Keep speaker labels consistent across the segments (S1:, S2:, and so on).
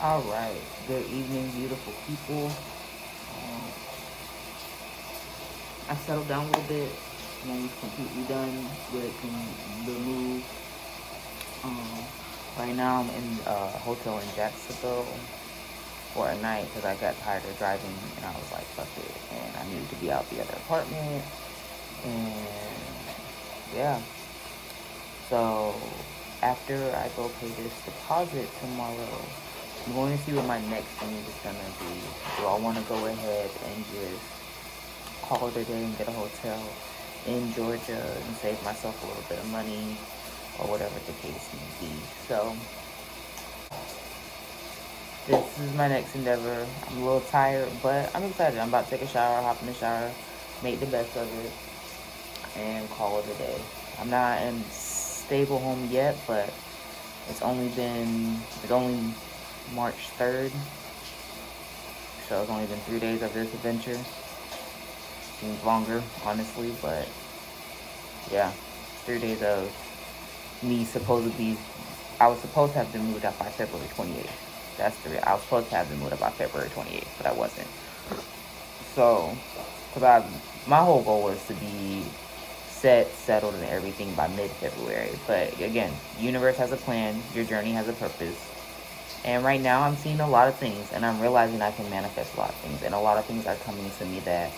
S1: All right. Good evening, beautiful people. I settled down a little bit. I'm completely done with the move. Um, right now, I'm in a hotel in Jacksonville for a night because I got tired of driving and I was like, fuck it. And I needed to be out the other apartment. And yeah. So after I go pay this deposit tomorrow, I'm going to see what my next move is going to be. Do I want to go ahead and just call it a day and get a hotel in Georgia and save myself a little bit of money or whatever the case may be? So this is my next endeavor. I'm a little tired, but I'm excited. I'm about to take a shower, hop in the shower, make the best of it, and call it a day. I'm not in stable home yet, but it's only March 3rd, so it's only been 3 days of this adventure. Seems longer, honestly, but yeah, 3 days of me I was supposed to have been moved out by February 28th. I was supposed to have been moved out by February 28th, but I wasn't. So, my whole goal was to be settled, and everything by mid-February. But again, the universe has a plan. Your journey has a purpose. And right now, I'm seeing a lot of things, and I'm realizing I can manifest a lot of things. And a lot of things are coming to me that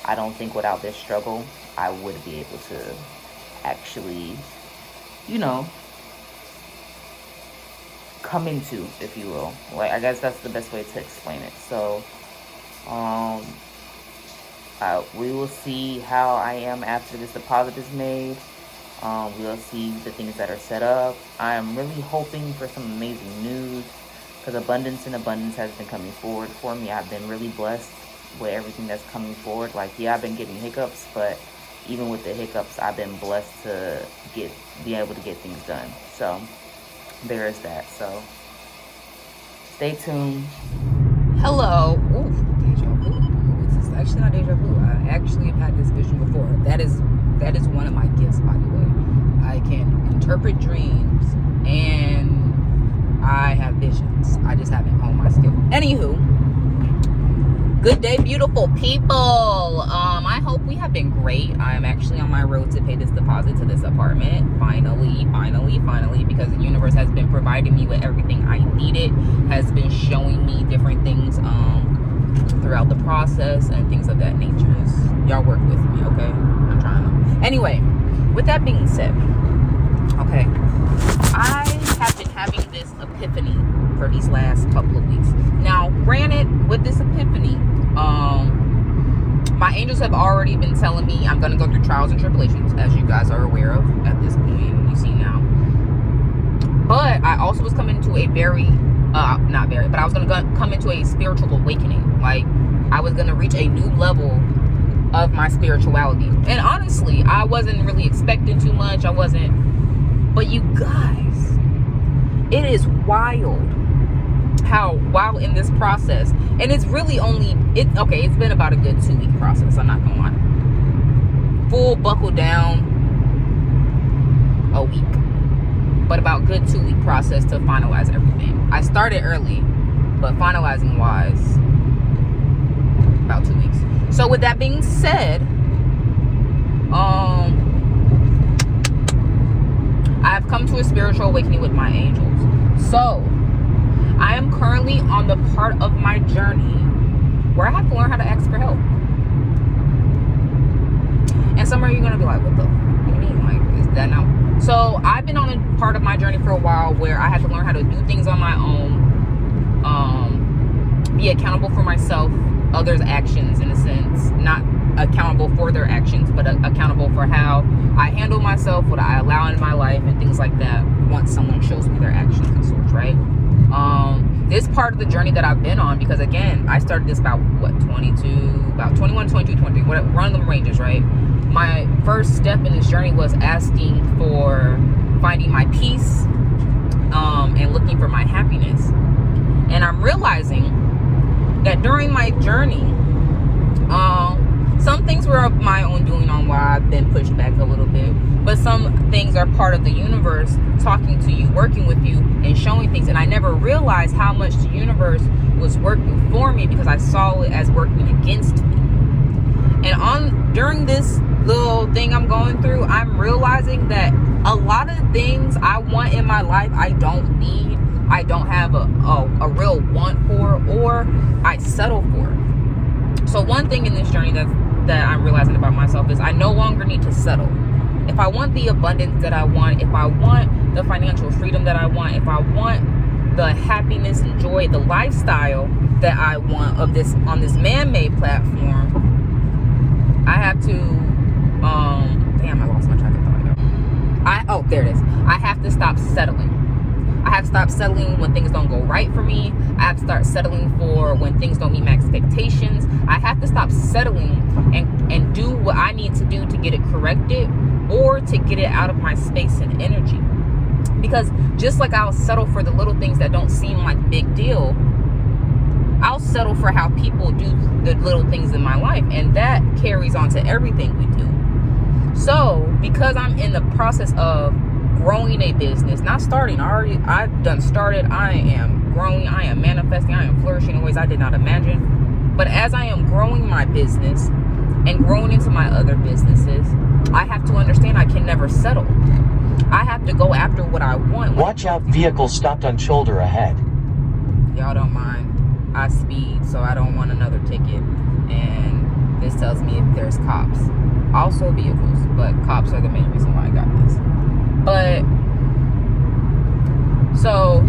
S1: I don't think without this struggle, I would be able to actually, come into, if you will. Like, I guess that's the best way to explain it. So, we will see how I am after this deposit is made. We'll see the things that are set up. I'm really hoping for some amazing news because abundance has been coming forward for me. I've been really blessed with everything that's coming forward. Like, yeah, I've been getting hiccups, but even with the hiccups, I've been blessed to be able to get things done. So there is that. So stay tuned.
S2: Hello. Ooh, deja vu. This is actually not deja vu. I actually have had this vision before. That is one of my gifts, by the way. I can interpret dreams and I have visions. I just haven't honed my skill. Anywho, good day, beautiful people. I hope we have been great. I'm actually on my road to pay this deposit to this apartment. Finally, because the universe has been providing me with everything I needed, has been showing me different things throughout the process and things of that nature. Y'all work with me, okay? I'm trying to. Anyway, with that being said, okay, I have been having this epiphany for these last couple of weeks. Now, granted, with this epiphany, my angels have already been telling me I'm going to go through trials and tribulations, as you guys are aware of at this point. You see now. But I also was coming to a I was going to come into a spiritual awakening. Like, I was going to reach a new level of my spirituality. And honestly, I wasn't really expecting too much. But you guys, it is wild how while in this process, and it's really it's been about a good 2-week process, I'm not gonna lie. Full buckle down a week, but about good 2-week process to finalize everything. I started early, but finalizing wise, about 2 weeks. So with that being said, I have come to a spiritual awakening with my angels. So I am currently on the part of my journey where I have to learn how to ask for help. And some of you are going to be like, what do you mean? Like, is that now? So I've been on a part of my journey for a while where I had to learn how to do things on my own, be accountable for myself, others' actions, in a sense, not accountable for their actions, but accountable for how I handle myself, what I allow in my life, and things like that once someone shows me their actions and sorts, right? This part of the journey that I've been on, because again, I started this about 21, 22, 20, whatever, one of them ranges, right? My first step in this journey was asking for finding my peace, and looking for my happiness. And I'm realizing that during my journey, some things were of my own doing on why I've been pushed back a little bit. but some things are part of the universe talking to you, working with you, and showing things. And I never realized how much the universe was working for me because I saw it as working against me. And during this little thing I'm going through, I'm realizing that a lot of things I want in my life I don't need, I don't have a real want for, or I settle for. So one thing in this journey that I'm realizing about myself is I no longer need to settle. If I want the abundance that I want, if I want the financial freedom that I want, if I want the happiness and joy, the lifestyle that I want on this man-made platform, I have to, damn, I lost my track of thought. There it is. I have to stop settling. I have to stop settling when things don't go right for me. I have to start settling for when things don't meet my expectations. I have to stop settling and do what I need to do to get it corrected or to get it out of my space and energy. Because just like I'll settle for the little things that don't seem like big deal, I'll settle for how people do the little things in my life, and that carries on to everything we do. So because I'm in the process of growing a business, not starting, I've done started, I am growing, I am manifesting, I am flourishing in ways I did not imagine. But as I am growing my business and growing into my other businesses, I have to understand I can never settle. I have to go after what I want.
S3: Watch out, vehicle stopped on shoulder ahead.
S2: Y'all don't mind. I speed, so I don't want another ticket. And this tells me if there's cops. Also vehicles, but cops are the main reason why I got this. But, so,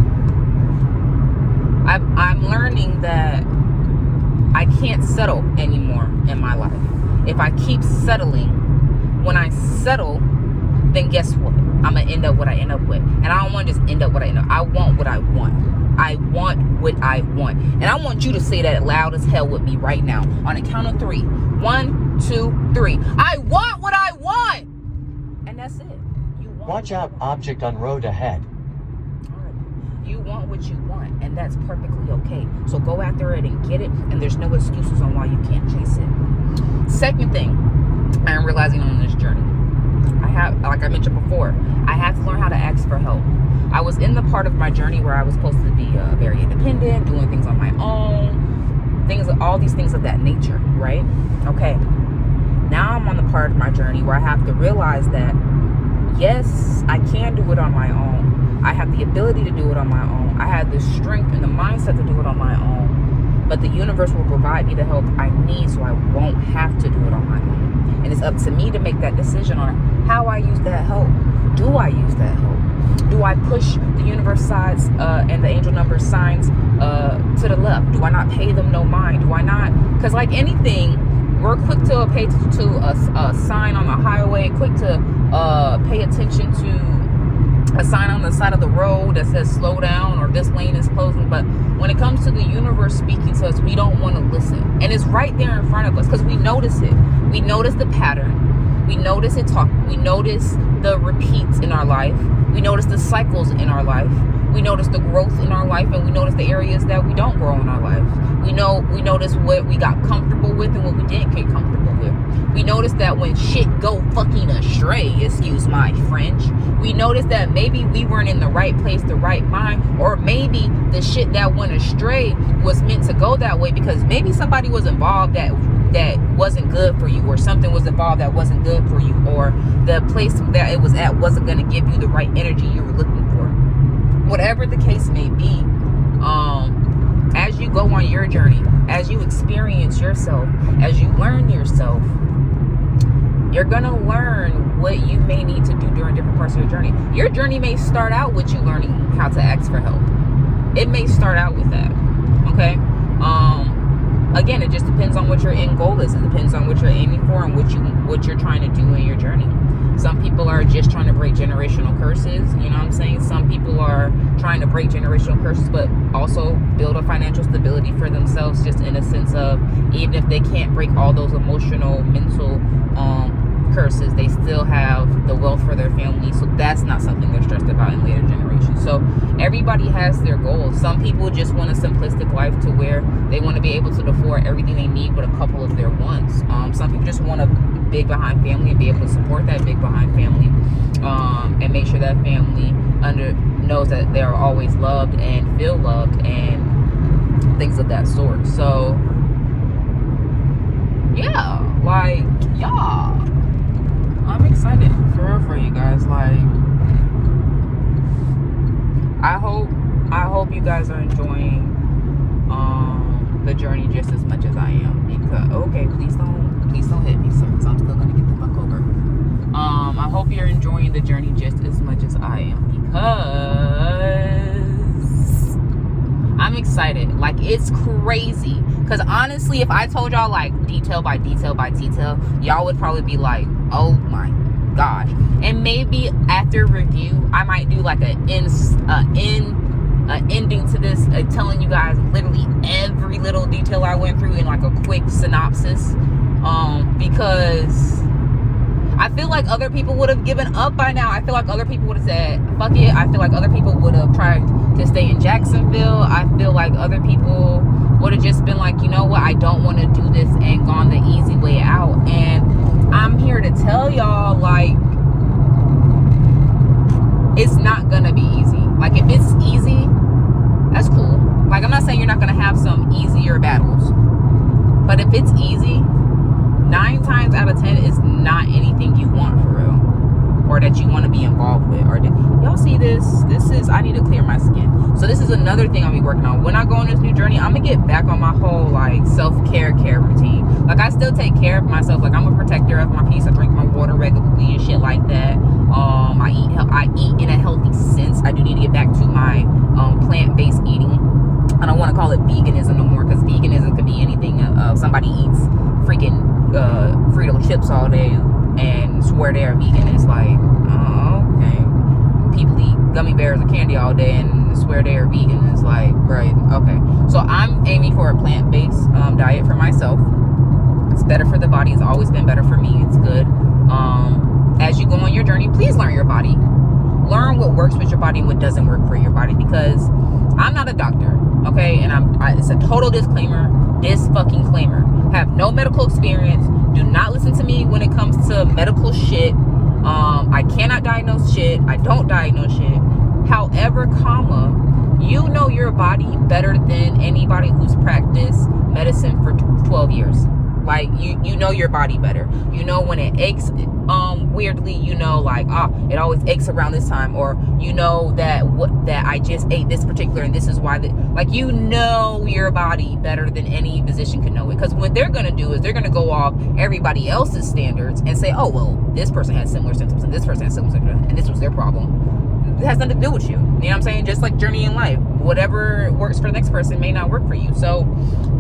S2: I'm learning that I can't settle anymore in my life. If I keep settling, when I settle, then guess what? I'm going to end up what I end up with. And I don't want to just end up what I end up. I want what I want. I want what I want. And I want you to say that loud as hell with me right now. On a count of 3. 1, 2, 3. I want what I want. And that's it. You want.
S3: Watch out, object on road ahead.
S2: All right. You want what you want. And that's perfectly okay. So go after it and get it. And there's no excuses on why you can't chase it. Second thing I'm realizing on this journey, like I mentioned before, I have to learn how to ask for help. I was in the part of my journey where I was supposed to be very independent, doing things on my own, all these things of that nature, right? Okay. Now I'm on the part of my journey where I have to realize that, yes, I can do it on my own. I have the ability to do it on my own. I have the strength and the mindset to do it on my own. But the universe will provide me the help I need so I won't have to do it on my own. And it's up to me to make that decision on how I use that help. Do I use that help? Do I push the universe sides and the angel number signs to the left? Do I not pay them no mind? Do I not? Because like anything, we're quick to pay to a sign on the highway, quick to pay attention to a sign on the side of the road that says slow down or this lane is closing. But when it comes to the universe speaking to us, we don't want to listen. And it's right there in front of us because we notice it. We notice the pattern. We notice it talk. We notice the repeats in our life. We notice the cycles in our life. We notice the growth in our life, and we notice the areas that we don't grow in our life. We notice what we got comfortable with and what we didn't get comfortable with. We notice that when shit go fucking astray, excuse my French, we notice that maybe we weren't in the right place, the right mind, or maybe the shit that went astray was meant to go that way because maybe somebody was involved that wasn't good for you, or something was involved that wasn't good for you, or the place that it was at wasn't going to give you the right energy you were looking for. Whatever the case may be, as you go on your journey, as you experience yourself, as you learn yourself, you're going to learn what you may need to do during different parts of your journey. Your journey may start out with you learning how to ask for help. It may start out with that. Okay? Again, it just depends on what your end goal is. It depends on what you're aiming for and what you're trying to do in your journey. Some people are just trying to break generational curses. You know what I'm saying? Some people are trying to break generational curses, but also build a financial stability for themselves, just in a sense of, even if they can't break all those emotional, mental curses, they still have the wealth for their family. So that's not something they're stressed about in later generations. So everybody has their goals. Some people just want a simplistic life to where they want to be able to afford everything they need with a couple of their wants. Some people just want to big behind family and be able to support that big behind family, and make sure that family knows that they are always loved and feel loved and things of that sort. So yeah, like, y'all, I'm excited for you guys. Like, I hope you guys are enjoying the journey just as much as I am. Because okay, please don't hit me, sir, because I'm still gonna get the fuck over. I hope you're enjoying the journey just as much as I am, because I'm excited. Like, it's crazy. Because honestly, if I told y'all like detail by detail by detail, y'all would probably be like, oh my gosh. And maybe after review, I might do like an ending to this, telling you guys literally every little detail I went through in like a quick synopsis, because I feel like other people would have given up by now. I feel like other people would have said fuck it. I feel like other people would have tried to stay in Jacksonville. I feel like other people would have just been like, you know what, I don't want to do this, and gone the easy way out. And I'm here to tell y'all, like, it's not gonna be easy. Like, if it's easy, that's cool. Like, I'm not saying you're not gonna have some easier battles, but if it's easy, 9 times out of 10 is not anything you want for real, or that you want to be involved with. Or y'all see this is, I need to clear my skin. So this is another thing I'll be working on. When I go on this new journey, I'm gonna get back on my whole like self-care routine. Like, I still take care of myself. Like, I'm a protector of my peace. I drink my water regularly and shit like that. I eat in a healthy sense. I do need to get back to my plant-based eating. I don't want to call it veganism no more, because veganism could be anything. Somebody eats freaking Frito chips all day and swear they're vegan. It's like, oh, okay. People eat gummy bears or candy all day and swear they're vegan. It's like, right, okay. So I'm aiming for a plant-based diet for myself. It's better for the body. It's always been better for me. It's good. As you go on your journey, please learn your body. Learn what works with your body and what doesn't work for your body, because I'm not a doctor, okay? And it's a total disclaimer. Have no medical experience. Do not listen to me when it comes to medical shit. I cannot diagnose shit. I don't diagnose shit. However, you know your body better than anybody who's practiced medicine for 12 years. Like, you know your body better. You know when it aches weirdly, you know, like, it always aches around this time, or you know that I just ate this particular, and this is why like, you know your body better than any physician can know it. Because what they're gonna do is they're gonna go off everybody else's standards and say, oh well, this person has similar symptoms and this person has similar symptoms and this was their problem. It has nothing to do with you. You know what I'm saying? Just like journey in life, whatever works for the next person may not work for you. So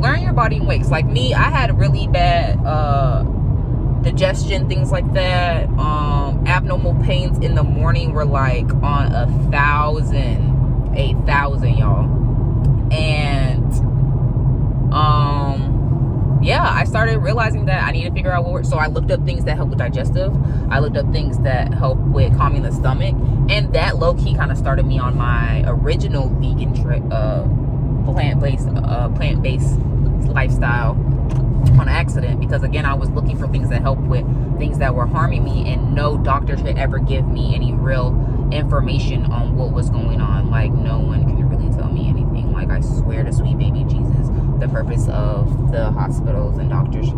S2: learn your body weights. Like me, I had really bad digestion, things like that. Abnormal pains in the morning were like on 1,000, 8,000, y'all. And yeah, I started realizing that I need to figure out what works. So I looked up things that help with digestive. I looked up things that help with calming the stomach, and that low-key kind of started me on my original vegan plant-based lifestyle on accident. Because again, I was looking for things that help with things that were harming me, and no doctor should ever give me any real information on what was going on. Like, no one can really tell me anything. Like, I swear to sweet baby Jesus, the purpose of the hospitals and doctors,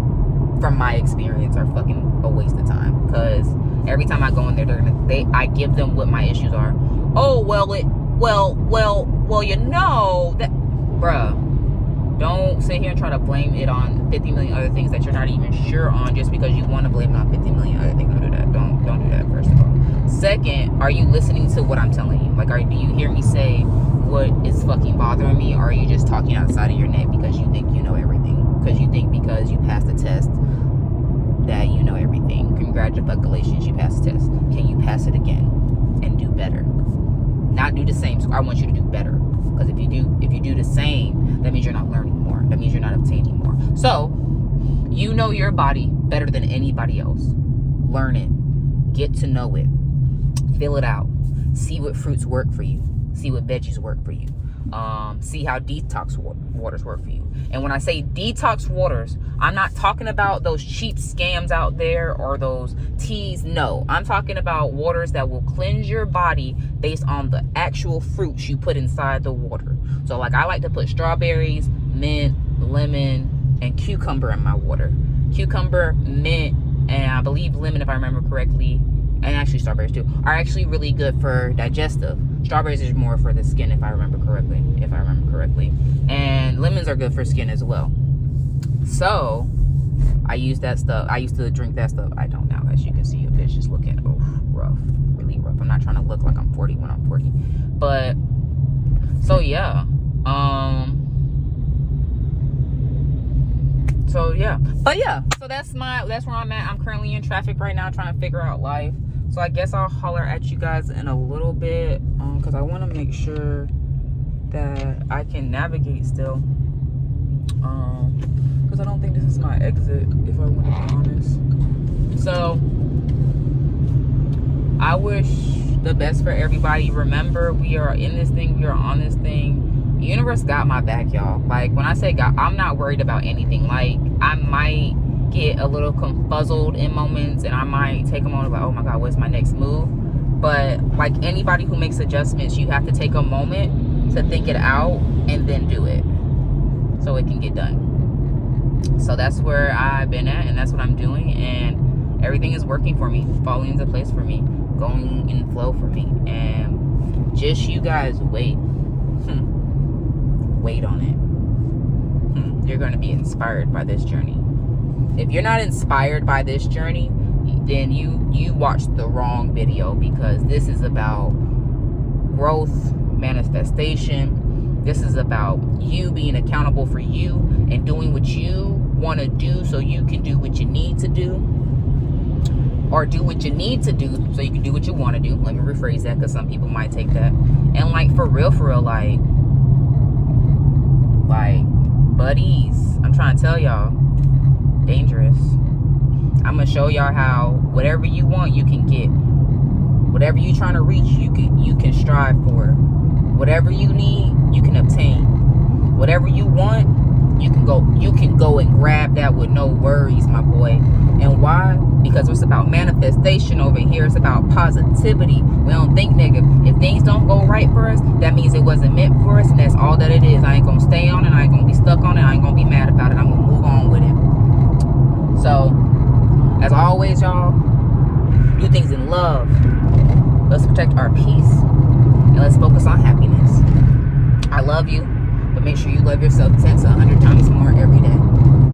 S2: from my experience, are fucking a waste of time. Because every time I go in there, I give them what my issues are. Oh well, you know that, bruh. Don't sit here and try to blame it on 50 million other things that you're not even sure on, just because you want to blame it on 50 million other things. Don't do that. Don't do that, first of all. Second, are you listening to what I'm telling you? Like, do you hear me say what is fucking bothering me, or are you just talking outside of your neck because you think you know everything? Because you think because you passed the test that you know everything. Congratulations, you passed the test. Can you pass it again and do better? Not do the same. So I want you to do better. Because if you do the same, that means you're not learning more. That means you're not obtaining more. So, you know your body better than anybody else. Learn it. Get to know it. Fill it out. See what fruits work for you. See what veggies work for you. see how detox waters work for you. And when I say detox waters, I'm not talking about those cheap scams out there or those teas. No, I'm talking about waters that will cleanse your body based on the actual fruits you put inside the water. So like I like to put strawberries, mint, lemon, and cucumber in my water. Cucumber, mint, and I believe lemon, if I remember correctly, and actually strawberries too, are actually really good for digestive. Strawberries is more for the skin, if I remember correctly. And lemons are good for skin as well. So I use that stuff. I used to drink that stuff. I don't now, as you can see. A bitch just looking rough, really rough. I'm not trying to look like I'm 40 when I'm 40, but so yeah. So that's where I'm at. I'm currently in traffic right now trying to figure out life. So I guess I'll holler at you guys in a little bit, because I want to make sure that I can navigate still, because I don't think this is my exit, if I want to be honest. So I wish the best for everybody. Remember, we are in this thing, we are on this thing. The universe got my back, y'all. Like when I say God, I'm not worried about anything. Like I might get a little confuzzled in moments, and I might take a moment like, oh my God, what's my next move? But like anybody who makes adjustments, you have to take a moment to think it out and then do it so it can get done. So that's where I've been at, and that's what I'm doing, and everything is working for me, falling into place for me, going in flow for me. And just you guys wait on it. You're going to be inspired by this journey. If you're not inspired by this journey, then you watched the wrong video, because this is about growth, manifestation. This is about you being accountable for you and doing what you want to do so you can do what you need to do, or do what you need to do so you can do what you want to do. Let me rephrase that, because some people might take that. And like for real, like buddies, I'm trying to tell y'all, dangerous. I'm gonna show y'all how whatever you want, you can get. Whatever you're trying to reach, you can strive for. Whatever you need, you can obtain. Whatever you want, you can go and grab that with no worries, my boy. And why? Because it's about manifestation over here. It's about positivity. We don't think negative. If things don't go right for us, that means it wasn't meant for us, and that's all that it is. I ain't gonna stay on it. I ain't gonna be stuck on it. I ain't gonna be mad about it. I'm gonna move on with it. So, as always, y'all, do things in love. Let's protect our peace, and let's focus on happiness. I love you, but make sure you love yourself 10 to 100 times more every day.